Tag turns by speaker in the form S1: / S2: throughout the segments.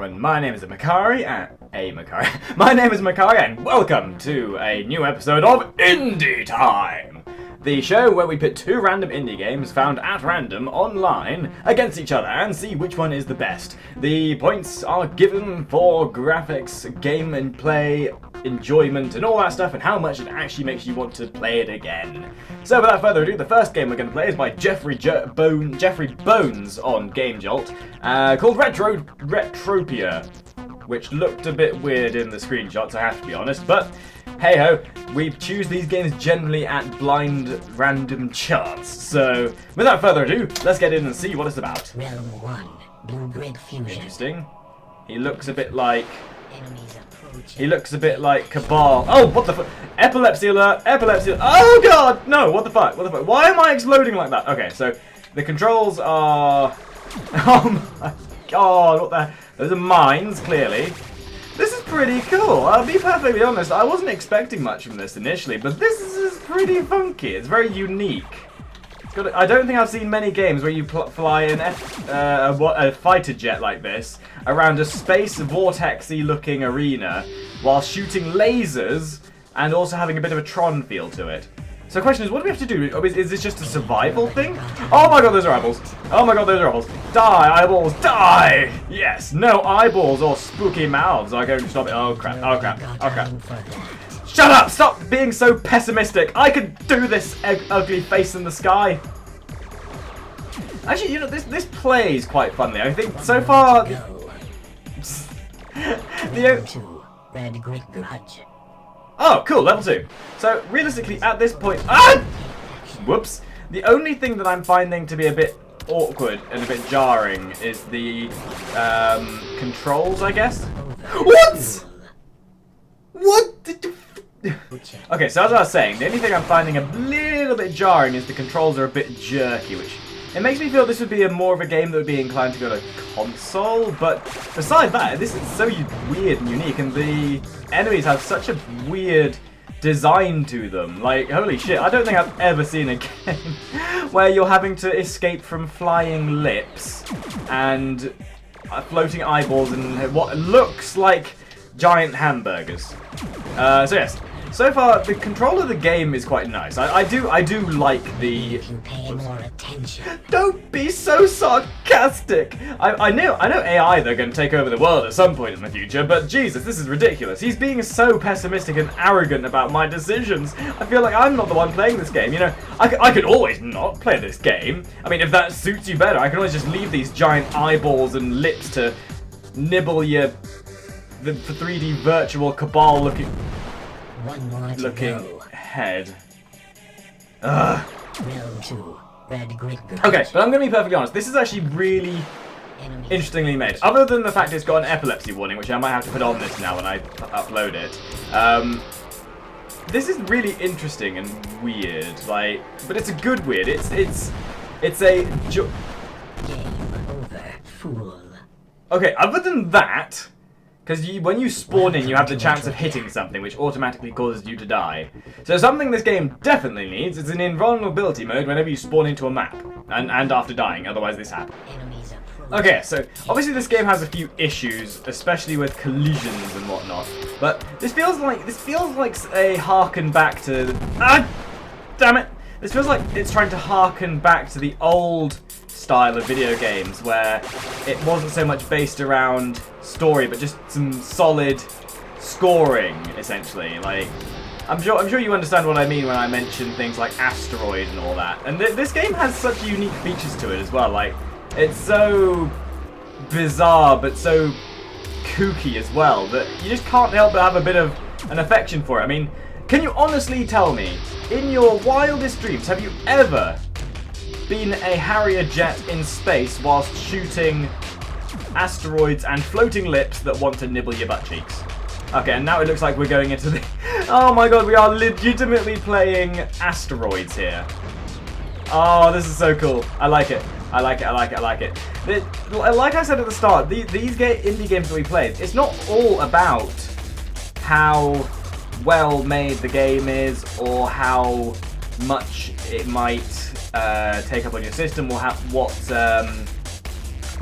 S1: everyone, my name is Makari, my name is Makari, and welcome to a new episode of Indie Time! The show where we pit two random indie games found at random online against each other and see which one is the best. The points are given for graphics, game and play, enjoyment and all that stuff, and how much it actually makes you want to play it again. So without further ado, the first game we're going to play is by Jeffrey Bones on Game Jolt, called Retropia, which looked a bit weird in the screenshots, I have to be honest, but hey ho, we choose these games generally at blind random chance. So without further ado, let's get in and see what it's about.
S2: Realm 1, Blue Grid Fusion.
S1: Interesting. He looks a bit like Cabal. Oh, what the fuck? Epilepsy alert! Epilepsy alert! Oh god! No, what the fuck? What the fuck? Why am I exploding like that? Okay, so the controls are... Oh my god, what the... Those are mines, clearly. This is pretty cool. I'll be perfectly honest, I wasn't expecting much from this initially, but this is pretty funky. It's very unique. I don't think I've seen many games where you fly a fighter jet like this around a space vortex-y looking arena while shooting lasers and also having a bit of a Tron feel to it. So the question is, what do we have to do? Is this just a survival thing? Oh my god, those are eyeballs. Oh my god, those are eyeballs. Die, eyeballs, die! Yes, no eyeballs or spooky mouths are going to stop it. Oh crap, oh crap, oh crap. Shut up! Stop being so pessimistic! I could do this, ugly face in the sky! Actually, you know, this plays quite funnily. I think so far... Oh, cool, level 2. So, realistically, at this point... Whoops! The only thing that I'm finding to be a bit awkward and a bit jarring is the controls, I guess. What?! What did you... Okay, so as I was saying, the only thing I'm finding a little bit jarring is the controls are a bit jerky, which it makes me feel this would be more of a game that would be inclined to go to console, but beside that, this is so weird and unique, and the enemies have such a weird design to them. Like, holy shit, I don't think I've ever seen a game where you're having to escape from flying lips and floating eyeballs and what looks like giant hamburgers. So yes, so far the control of the game is quite nice. I do like the...
S2: If you pay more attention.
S1: Don't be so sarcastic! I know AI, they're going to take over the world at some point in the future, but Jesus, this is ridiculous. He's being so pessimistic and arrogant about my decisions. I feel like I'm not the one playing this game, you know. I could always not play this game. I mean, if that suits you better, I can always just leave these giant eyeballs and lips to nibble your... the 3D virtual Cabal looking head. Ugh. Okay, but I'm going to be perfectly honest. This is actually really interestingly made. Other than the fact it's got an epilepsy warning, which I might have to put on this now when I upload it. This is really interesting and weird. Like, but it's a good weird. It's a game
S2: over, fool.
S1: Okay, other than that. Because when you spawn in, you have the chance of hitting something, which automatically causes you to die. So something this game definitely needs is an invulnerability mode whenever you spawn into a map. And after dying, otherwise this happens. Okay, so obviously this game has a few issues, especially with collisions and whatnot. But this feels like a harken back to... damn it! This feels like it's trying to harken back to the old style of video games where it wasn't so much based around story but just some solid scoring, essentially. Like, I'm sure you understand what I mean when I mention things like Asteroid and all that. And this game has such unique features to it as well. Like, it's so bizarre but so kooky as well that you just can't help but have a bit of an affection for it. I mean, can you honestly tell me, in your wildest dreams, have you ever been a Harrier jet in space whilst shooting asteroids and floating lips that want to nibble your butt cheeks? Okay, and now it looks like we're going into the... Oh my god, we are legitimately playing asteroids here. Oh, this is so cool. I like it. I like it, I like it, I like it. Like I said at the start, these indie games that we played, it's not all about how well made the game is or how much it might take up on your system or what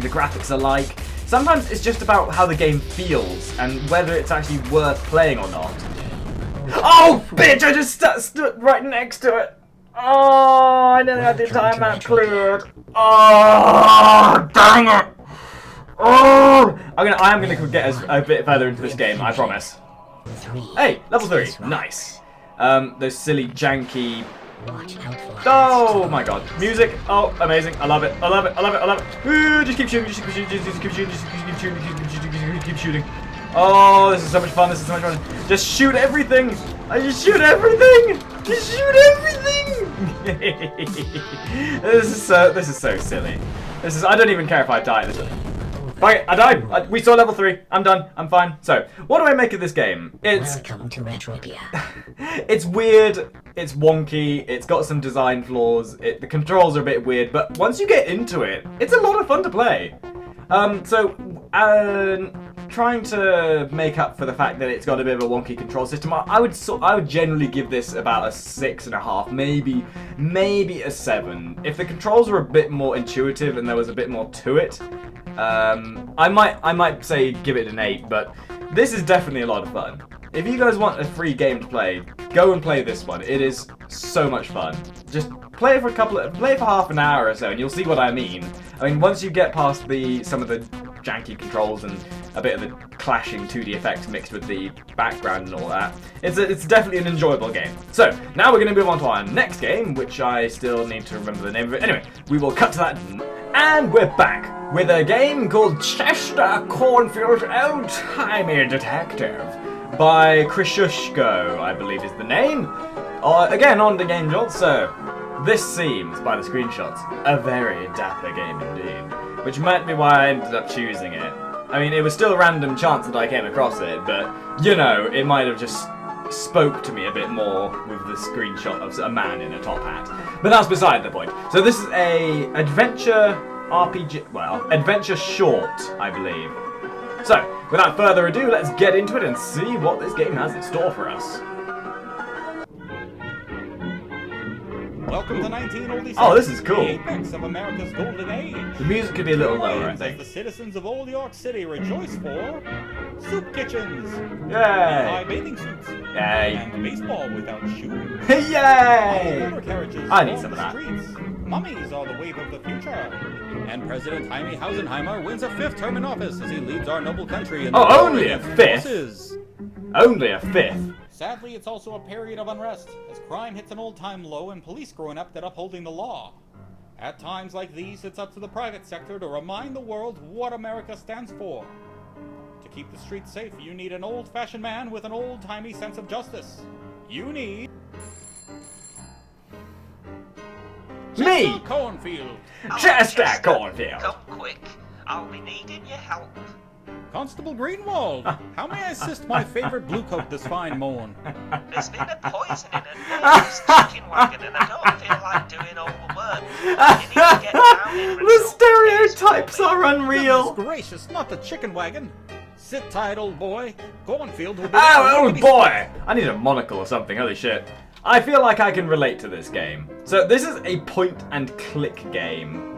S1: the graphics are like. Sometimes it's just about how the game feels and whether it's actually worth playing or not. Oh, bitch! I just stood right next to it. Oh, I nearly had the entire map cleared. Oh, dang it! Oh, I am gonna get us a bit further into this game. I promise. Hey, level 3. Nice. Those silly, janky. Oh my god. Music. Oh, amazing. I love it. I love it. I love it. I love it. Ooh, just keep shooting. Just keep shooting. Just keep shooting. Just keep shooting. Just keep shooting. Oh, this is so much fun. This is so much fun. Just shoot everything. I just shoot everything. Just shoot everything. This is so silly. I don't even care if I die. Okay, I died. We saw level 3. I'm done. I'm fine. So, what do I make of this game?
S2: Welcome to Retropia.
S1: It's weird. It's wonky. It's got some design flaws. The controls are a bit weird, but once you get into it, it's a lot of fun to play. Trying to make up for the fact that it's got a bit of a wonky control system, I would generally give this about a 6.5, maybe a 7. If the controls were a bit more intuitive and there was a bit more to it, I might say give it an 8. But this is definitely a lot of fun. If you guys want a free game to play, go and play this one. It is so much fun. Just play it for half an hour or so, and you'll see what I mean. I mean, once you get past some of the janky controls and a bit of the clashing 2D effects mixed with the background and all that, it's definitely an enjoyable game. So now we're going to move on to our next game, which I still need to remember the name of it. Anyway, we will cut to that, and we're back with a game called Chester Cornfield Old-Timey Detective by Krishushko, I believe is the name. Again, on the Game Jolt, so this seems, by the screenshots, a very dapper game indeed, which might be why I ended up choosing it. I mean, it was still a random chance that I came across it, but, you know, it might have just spoke to me a bit more with the screenshot of a man in a top hat. But that's beside the point. So this is a adventure RPG, well, adventure short, I believe. So, without further ado, let's get into it and see what this game has in store for us.
S3: Welcome to 1907.
S1: Oh, this is cool.
S3: The apex of America's golden age.
S1: The music could be a little lower, I think.
S3: As the citizens of Old York City rejoice for soup kitchens,
S1: Yay!
S3: high bathing suits,
S1: Yay!
S3: and baseball without shoes.
S1: Yay!
S3: Motor carriages
S1: I need
S3: roam
S1: some of
S3: the
S1: that.
S3: streets. Mummies are the wave of the future. And President Jaime Hausenheimer wins a 5th term in office as he leads our noble country in the
S1: Oh,
S3: war
S1: only a
S3: against
S1: 5th?
S3: forces.
S1: Only a 5th.
S3: Sadly, it's also a period of unrest, as crime hits an old-time low and police grow inept at upholding the law. At times like these, it's up to the private sector to remind the world what America stands for. To keep the streets safe, you need an old-fashioned man with an old-timey sense of justice. You need...
S1: Me!
S3: Chester Cornfield!
S1: Chester Cornfield!
S4: Come quick, I'll be needing your help.
S3: Constable Greenwald! How may I assist my favorite bluecoat this fine morn?
S4: There's been a poison in a neighbour's chicken wagon and I don't feel like doing all the work. You need to get down in
S1: The
S4: result
S1: stereotypes
S4: case for me.
S1: are unreal!
S3: Goodness gracious, not the chicken wagon! Sit tight, old boy. Cornfield will be...
S1: Oh, old boy! I need a monocle or something, holy shit. I feel like I can relate to this game. So this is a point-and-click game.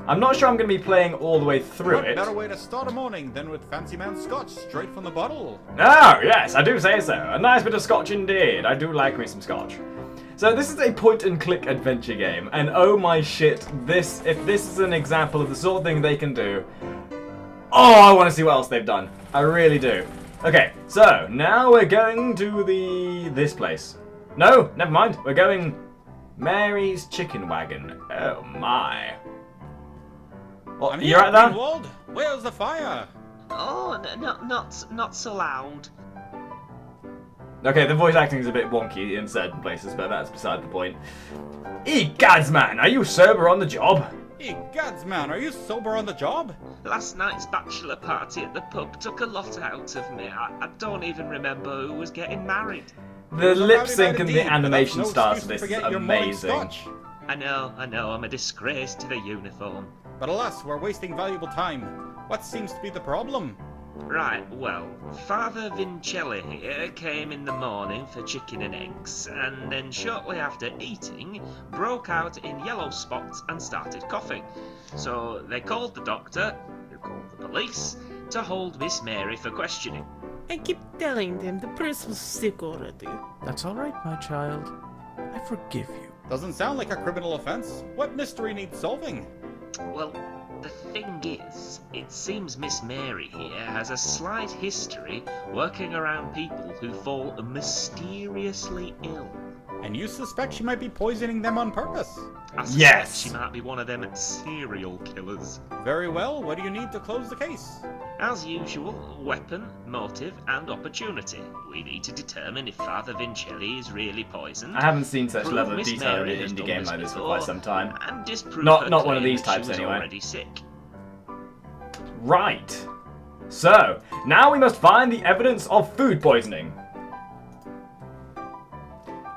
S1: I'm not sure I'm going to be playing all the way through
S3: What
S1: it.
S3: better way to start a morning than with fancy man scotch straight from the bottle?
S1: Oh, yes, I do say so. A nice bit of scotch indeed. I do like me some scotch. So this is a point-and-click adventure game, and oh my shit, if this is an example of the sort of thing they can do, oh, I want to see what else they've done. I really do. Okay, so now we're going to this place. No, never mind. We're going Mary's Chicken Wagon. Oh my. Well,
S3: I'm
S1: you
S3: here,
S1: right there?
S3: Greenwald. Where's the fire?
S4: Oh, not so loud.
S1: Okay, the voice acting is a bit wonky in certain places, but that's beside the point. Egads, man, are you sober on the job?
S3: Egads, man, are you sober on the job?
S4: Last night's bachelor party at the pub took a lot out of me. I don't even remember who was getting married.
S1: The
S3: It was a
S1: lip
S3: rowdy
S1: sync
S3: night
S1: and
S3: indeed,
S1: the
S3: but
S1: animation
S3: that's no
S1: style
S3: excuse
S1: for
S3: to
S1: this is
S3: forget your morning
S1: amazing.
S3: scotch.
S4: I know, I'm a disgrace to the uniform.
S3: But alas, we're wasting valuable time. What seems to be the problem?
S4: Right, well, Father Vincelli here came in the morning for chicken and eggs, and then shortly after eating, broke out in yellow spots and started coughing. So they called the doctor, call the police to hold Miss Mary for questioning.
S5: I keep telling them the prince was sick already.
S6: That's all right, my child. I forgive you.
S3: Doesn't sound like a criminal offense. What mystery needs solving?
S4: Well, the thing is, it seems Miss Mary here has a slight history working around people who fall mysteriously ill.
S3: And you suspect she might be poisoning them on purpose?
S4: I suspect
S1: Yes.
S4: she might be one of them serial killers.
S3: Very well, what do you need to close the case?
S4: As usual, weapon, motive, and opportunity. We need to determine if Father Vincelli is really poisoned.
S1: I haven't seen such
S4: prove
S1: level of
S4: Miss
S1: detail in
S4: Mary
S1: an
S4: has
S1: indie
S4: done
S1: game
S4: this
S1: like this for
S4: before,
S1: quite some time.
S4: And disprove
S1: Not
S4: her
S1: one of
S4: claim
S1: these
S4: that
S1: types
S4: she was
S1: anyway.
S4: already sick.
S1: Right. So, now we must find the evidence of food poisoning.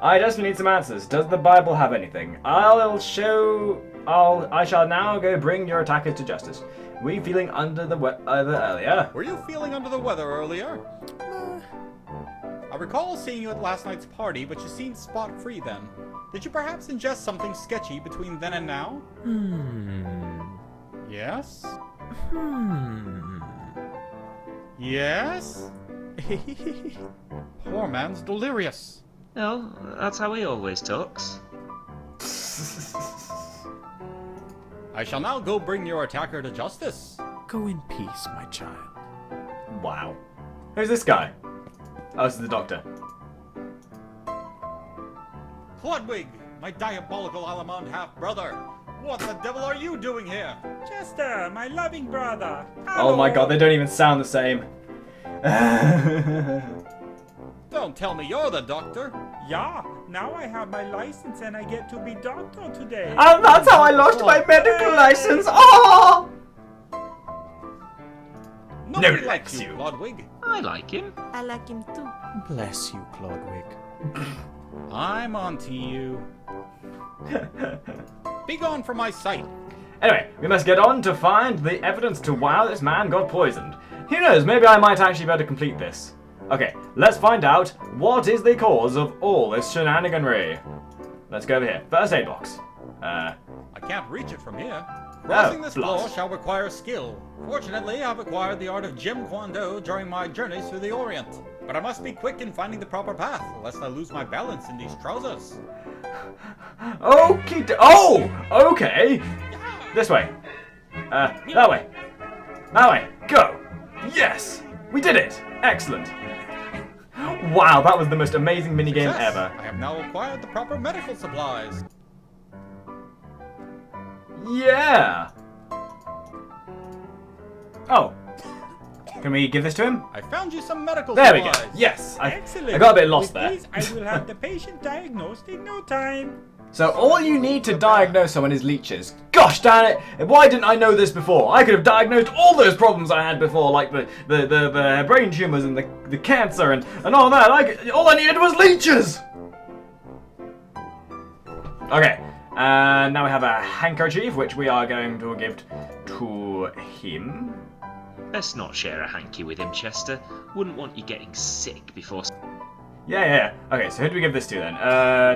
S1: I just need some answers. Does the Bible have anything? I shall now go bring your attackers to justice. Were you feeling under the weather earlier?
S3: Were you feeling under the weather earlier? I recall seeing you at last night's party, but you seemed spot-free then. Did you perhaps ingest something sketchy between then and now? Yes? Yes? Poor man's delirious.
S4: No, that's how he always talks.
S3: I shall now go bring your attacker to justice.
S6: Go in peace, my child.
S1: Wow. Who's this guy? Oh, this is the doctor.
S3: Clodwig, my diabolical Alamond half-brother. What the devil are you doing here?
S7: Chester, my loving brother.
S1: Oh my god, they don't even sound the same.
S3: Don't tell me you're the doctor.
S7: Yeah, now I have my license and I get to be doctor today.
S1: And that's how I lost my medical license. Oh!
S3: Nobody
S1: No,
S3: likes
S1: likes
S3: you,
S1: you.
S3: Clodwig.
S4: I like him.
S5: I like him too.
S6: Bless you, Clodwig.
S3: I'm on to you. Be gone from my sight.
S1: Anyway, we must get on to find the evidence to why this man got poisoned. Who knows, maybe I might actually be able to complete this. Okay, let's find out what is the cause of all this shenaniganry. Let's go over here. First aid box.
S3: I can't reach it from here. Crossing this floor
S1: blast.
S3: shall require skill. Fortunately, I've acquired the art of Jeet Kune Do during my journeys through the Orient. But I must be quick in finding the proper path, lest I lose my balance in these trousers.
S1: Oh, okay. This way. That way. That way. Go. Yes, we did it. Excellent. Wow, that was the most amazing minigame
S3: Success.
S1: ever.
S3: I have now acquired the proper medical supplies.
S1: Yeah. Oh. Can we give this to him?
S3: I found you some medical
S1: There we
S3: supplies.
S1: go. Yes. I
S7: Excellent.
S1: got a bit lost
S7: With
S1: there.
S7: these, I will have the patient diagnosed in no time.
S1: So all you need to diagnose someone is leeches. Gosh darn it! Why didn't I know this before? I could have diagnosed all those problems I had before, like the brain tumors and the cancer and all that. All I needed was leeches! Okay, now we have a handkerchief, which we are going to give to him.
S4: Best not share a hanky with him, Chester. Wouldn't want you getting sick before...
S1: Yeah. Okay, so who do we give this to then?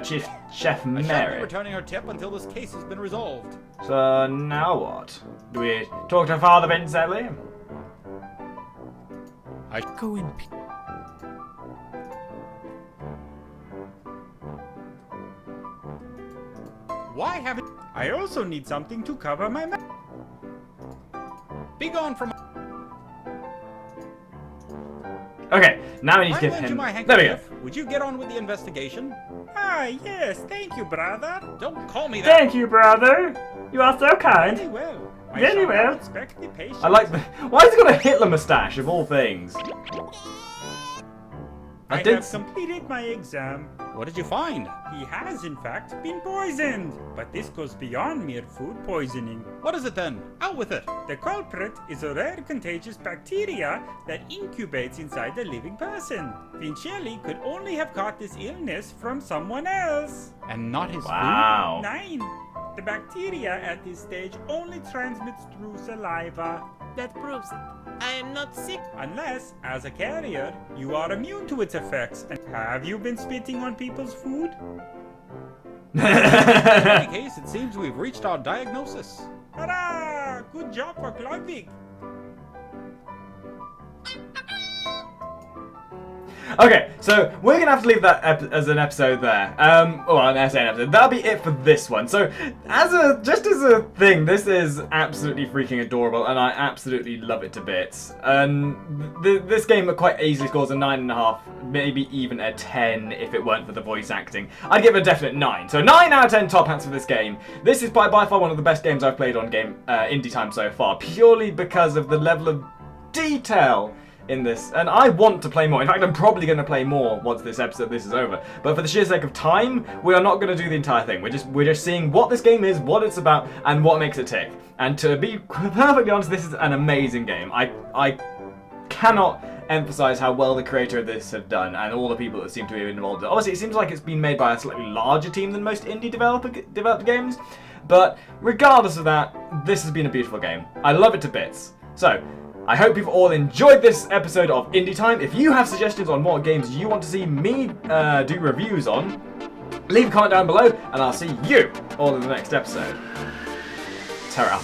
S1: Chef
S3: I shan't be
S1: Mary.
S3: returning her tip until this case has been resolved.
S1: So now what? Do we talk to Father Vincelli?
S6: Go in peace.
S3: Why haven't...
S7: I also need something to cover my mouth.
S3: Be gone from...
S1: Okay, now we need to
S3: I
S1: give
S3: lent you
S1: him.
S3: my
S1: There we go.
S3: handkerchief. Would you get on with the investigation?
S7: Ah, yes, thank you, brother.
S3: Don't call me that.
S7: you, brother. You are so kind.
S3: Very well.
S7: I
S3: Very
S7: shall
S3: well.
S7: now inspect the patient.
S1: I like the. Why has he got a Hitler mustache of all things?
S7: I
S1: did
S7: have completed my exam.
S3: What did you find?
S7: He has, in fact, been poisoned. But this goes beyond mere food poisoning.
S3: What is it then? Out with it.
S7: The culprit is a rare contagious bacteria that incubates inside the living person. Vincelli could only have caught this illness from someone else.
S3: And not his
S1: Wow.
S7: 9. The bacteria at this stage only transmits through saliva.
S5: That proves it. I am not sick.
S7: Unless, as a carrier, you are immune to its effects. And have you been spitting on people's food?
S3: In any case, it seems we've reached our diagnosis.
S7: Hurrah! Good job for Clodwig.
S1: Okay, so we're gonna have to leave that as an episode there. Well, an essay episode. That'll be it for this one. So, just as a thing, this is absolutely freaking adorable, and I absolutely love it to bits. And this game quite easily scores a 9.5, maybe even a 10 if it weren't for the voice acting. I'd give it a definite 9. So 9 out of 10 top hats for this game. This is by far one of the best games I've played on Indie Time so far, purely because of the level of detail in this, and I want to play more. In fact, I'm probably going to play more once this is over. But for the sheer sake of time, we are not going to do the entire thing. We're just seeing what this game is, what it's about, and what makes it tick. And to be perfectly honest, this is an amazing game. I cannot emphasize how well the creator of this have done, and all the people that seem to be involved. Obviously, it seems like it's been made by a slightly larger team than most indie developed games. But regardless of that, this has been a beautiful game. I love it to bits. So, I hope you've all enjoyed this episode of Indie Time. If you have suggestions on what games you want to see me do reviews on, leave a comment down below, and I'll see you all in the next episode. Ta-ra.